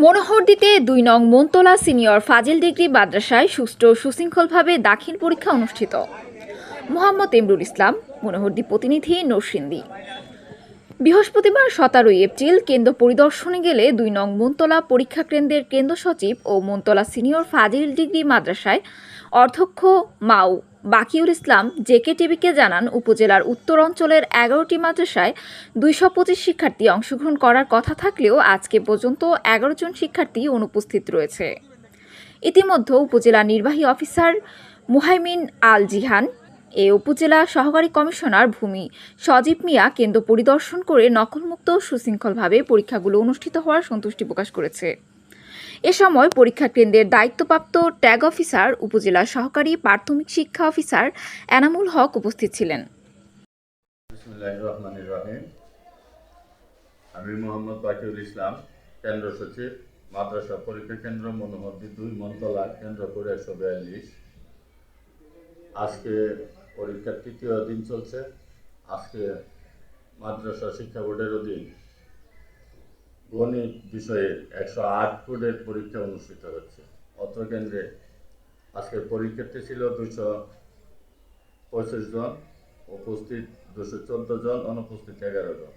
মনোহরদীতে ২ নং মনতলা সিনিয়র ফাজিল ডিগ্রি মাদ্রাসায় সুষ্ঠু সুশৃঙ্খলভাবে দাখিল পরীক্ষা অনুষ্ঠিত। মোহাম্মদ এমরুল ইসলাম, মনোহরদী প্রতিনিধি, নরসিংদী। বৃহস্পতিবার ১৭ এপ্রিল কেন্দ্র পরিদর্শনে গেলে ২ নং মনতলা পরীক্ষা কেন্দ্রের কেন্দ্র সচিব ও মনতলা সিনিয়র ফাজিল ডিগ্রি মাদ্রাসায় অধ্যক্ষ মাউ বাকিউল ইসলাম জেকেটিভিকে জানান, উপজেলার উত্তর অঞ্চলের ১১টি মাদ্রাসায় ২২৫ শিক্ষার্থী অংশগ্রহণ করার কথা থাকলেও আজকে পর্যন্ত ১১ জন শিক্ষার্থী অনুপস্থিত রয়েছে। ইতিমধ্যে উপজেলা নির্বাহী অফিসার মুহাইমিন আল জিহান এ উপজেলা সহকারী কমিশনার ভূমি সজীব মিয়া কেন্দ্র পরিদর্শন করে নকলমুক্ত সুশৃঙ্খলভাবে পরীক্ষাগুলো অনুষ্ঠিত হওয়ার সন্তুষ্টি প্রকাশ করেছে। এ সময় পরীক্ষা কেন্দ্রের দায়িত্বপ্রাপ্ত ট্যাগ অফিসার, উপজেলা সহকারী প্রাথমিক শিক্ষা অফিসার এনামুল হক উপস্থিত ছিলেন। আমি মোহাম্মদ বাকিউল ইসলাম, কেন্দ্র সচিব, মাদ্রাসা পরীক্ষা কেন্দ্র মনোহরদী ২ মনতলা, কেন্দ্র কোড ১৪২। আজকে পরীক্ষার তৃতীয় দিন চলছে। আজকে মাদ্রাসা শিক্ষা বোর্ডের অধীন গণিত বিষয়ে ১০৮ কোডের পরীক্ষা অনুষ্ঠিত হচ্ছে। অত্র কেন্দ্রে আজকের পরীক্ষার্থী ছিল ২২৫ জন, উপস্থিত ২১৪ জন, অনুপস্থিত ১১ জন।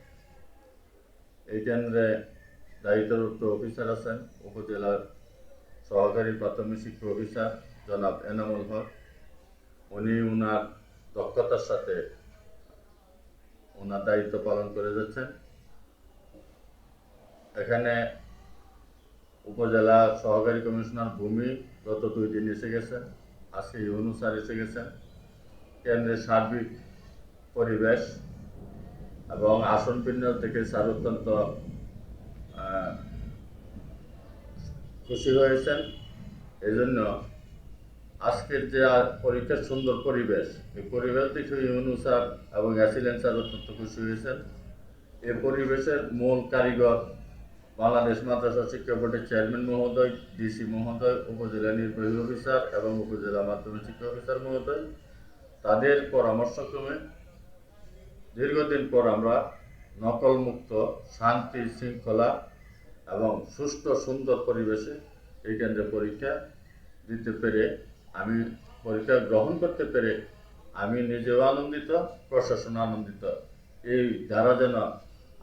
এই কেন্দ্রে দায়িত্বরত অফিসার আছেন উপজেলার সহকারী প্রাথমিক শিক্ষা অফিসার জনাব এনামুল হক। উনি ওনার দক্ষতার সাথে ওনার দায়িত্ব পালন করে যাচ্ছেন। এখানে উপজেলা সহকারী কমিশনার ভূমি গত ২ দিন এসে গেছেন, আজকে ইউনূস স্যার এসে গেছেন। কেন্দ্রের সার্বিক পরিবেশ এবং আসন বিন্যাস থেকে স্যার অত্যন্ত খুশি হয়েছেন। এই জন্য আজকের যে পরীক্ষার সুন্দর পরিবেশ, এই পরিবেশ দেখে ইউনূস স্যার এবং অ্যাসিলেন্ট স্যার অত্যন্ত খুশি হয়েছেন। এই পরিবেশের মূল কারিগর বাংলাদেশ মাদ্রাসা শিক্ষা বোর্ডের চেয়ারম্যান মহোদয়, ডিসি মহোদয়, উপজেলা নির্বাহী অফিসার এবং উপজেলা মাধ্যমিক শিক্ষা অফিসার মহোদয়, তাদের পরামর্শক্রমে দীর্ঘদিন পর আমরা নকলমুক্ত, শান্তি শৃঙ্খলা এবং সুষ্ঠু সুন্দর পরিবেশে এই কেন্দ্রে পরীক্ষা দিতে পেরে, আমি পরীক্ষা গ্রহণ করতে পেরে আমি নিজেও আনন্দিত, প্রশাসন আনন্দিত। এই ধারা যেন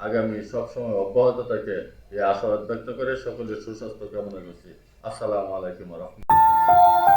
আগামী সবসময় অব্যাহত থাকে, এই আশাবাদ ব্যক্ত করে সকলের সুস্বাস্থ্য কামনা করছি। আসসালামু আলাইকুম ওয়া রাহমাতুল্লাহ।